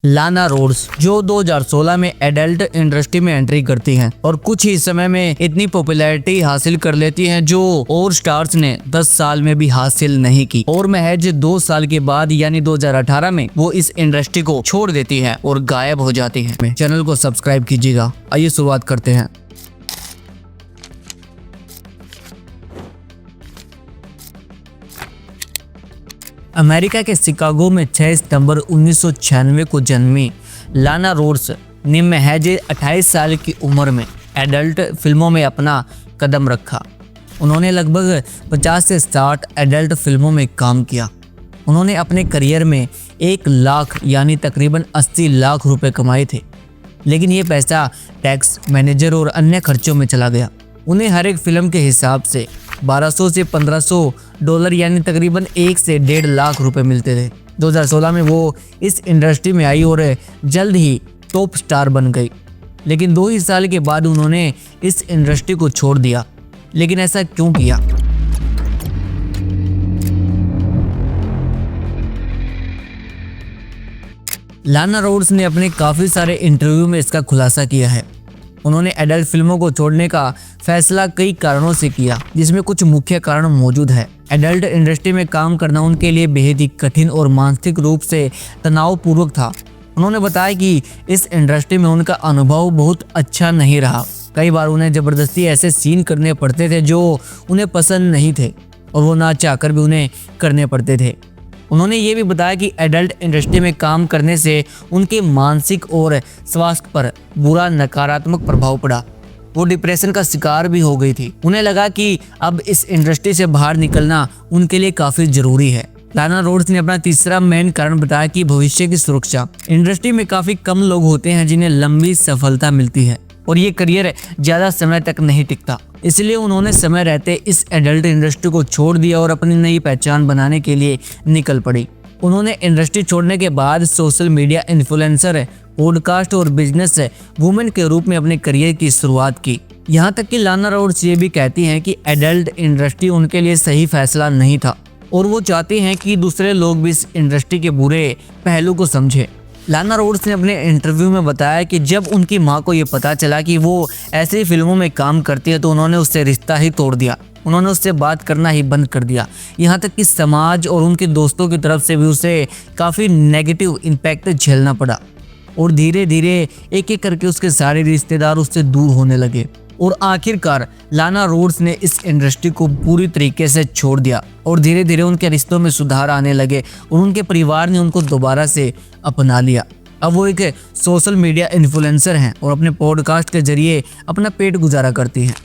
लाना रोड्स जो 2016 में एडल्ट इंडस्ट्री में एंट्री करती हैं और कुछ ही समय में इतनी पॉपुलैरिटी हासिल कर लेती हैं जो और स्टार्स ने 10 साल में भी हासिल नहीं की और महज 2 साल के बाद यानी 2018 में वो इस इंडस्ट्री को छोड़ देती हैं और गायब हो जाती हैं। चैनल को सब्सक्राइब कीजिएगा। आइए शुरुआत करते हैं। अमेरिका के शिकागो में 6 सितंबर 1996 को जन्मी लाना रोड्स ने महज 28 साल की उम्र में एडल्ट फिल्मों में अपना कदम रखा। उन्होंने लगभग 50 से 60 एडल्ट फिल्मों में काम किया। उन्होंने अपने करियर में 1 लाख यानी तकरीबन 80 लाख रुपए कमाए थे, लेकिन ये पैसा टैक्स, मैनेजर और अन्य खर्चों में चला गया। उन्हें हर एक फिल्म के हिसाब से 1200 से 1500 डॉलर यानी तकरीबन 1 से 1.5 लाख रुपए मिलते थे। 2016 में वो इस इंडस्ट्री में आई और जल्द ही टॉप स्टार बन गई, लेकिन 2 ही साल के बाद उन्होंने इस इंडस्ट्री को छोड़ दिया। लेकिन ऐसा क्यों किया? लाना रोड्स ने अपने काफ़ी सारे इंटरव्यू में इसका खुलासा किया है। उन्होंने एडल्ट फिल्मों को छोड़ने का फैसला कई कारणों से किया, जिसमें कुछ मुख्य कारण मौजूद है। एडल्ट इंडस्ट्री में काम करना उनके लिए बेहद ही कठिन और मानसिक रूप से तनावपूर्वक था। उन्होंने बताया कि इस इंडस्ट्री में उनका अनुभव बहुत अच्छा नहीं रहा। कई बार उन्हें ज़बरदस्ती ऐसे सीन करने पड़ते थे जो उन्हें पसंद नहीं थे और वो ना चाहकर भी उन्हें करने पड़ते थे। उन्होंने ये भी बताया कि एडल्ट इंडस्ट्री में काम करने से उनके मानसिक और स्वास्थ्य पर बुरा नकारात्मक प्रभाव पड़ा। वो डिप्रेशन का शिकार भी हो गई थी। उन्हें लगा कि अब इस इंडस्ट्री से बाहर निकलना उनके लिए काफ़ी ज़रूरी है। लाना रोड्स ने अपना तीसरा मेन कारण बताया कि भविष्य की सुरक्षा। इंडस्ट्री में काफ़ी कम लोग होते हैं जिन्हें लंबी सफलता मिलती है और ये करियर ज़्यादा समय तक नहीं टिकता। इसलिए उन्होंने समय रहते इस एडल्ट इंडस्ट्री को छोड़ दिया और अपनी नई पहचान बनाने के लिए निकल पड़ी। उन्होंने इंडस्ट्री छोड़ने के बाद सोशल मीडिया इन्फ्लुएंसर, पॉडकास्ट और बिजनेस वुमेन के रूप में अपने करियर की शुरुआत की। यहाँ तक कि लाना रोड्स ये भी कहती हैं कि एडल्ट इंडस्ट्री उनके लिए सही फैसला नहीं था और वो चाहती हैं कि दूसरे लोग भी इस इंडस्ट्री के बुरे पहलू को समझें। लाना रोड्स ने अपने इंटरव्यू में बताया कि जब उनकी मां को ये पता चला कि वो ऐसी फिल्मों में काम करती है तो उन्होंने उससे रिश्ता ही तोड़ दिया। उन्होंने उससे बात करना ही बंद कर दिया। यहाँ तक कि समाज और उनके दोस्तों की तरफ से भी उसे काफ़ी नेगेटिव इम्पैक्ट झेलना पड़ा और धीरे धीरे एक एक करके उसके सारे रिश्तेदार उससे दूर होने लगे और आखिरकार लाना रोड्स ने इस इंडस्ट्री को पूरी तरीके से छोड़ दिया और धीरे धीरे उनके रिश्तों में सुधार आने लगे और उनके परिवार ने उनको दोबारा से अपना लिया। अब वो एक सोशल मीडिया इन्फ्लुएंसर हैं और अपने पॉडकास्ट के जरिए अपना पेट गुजारा करती हैं।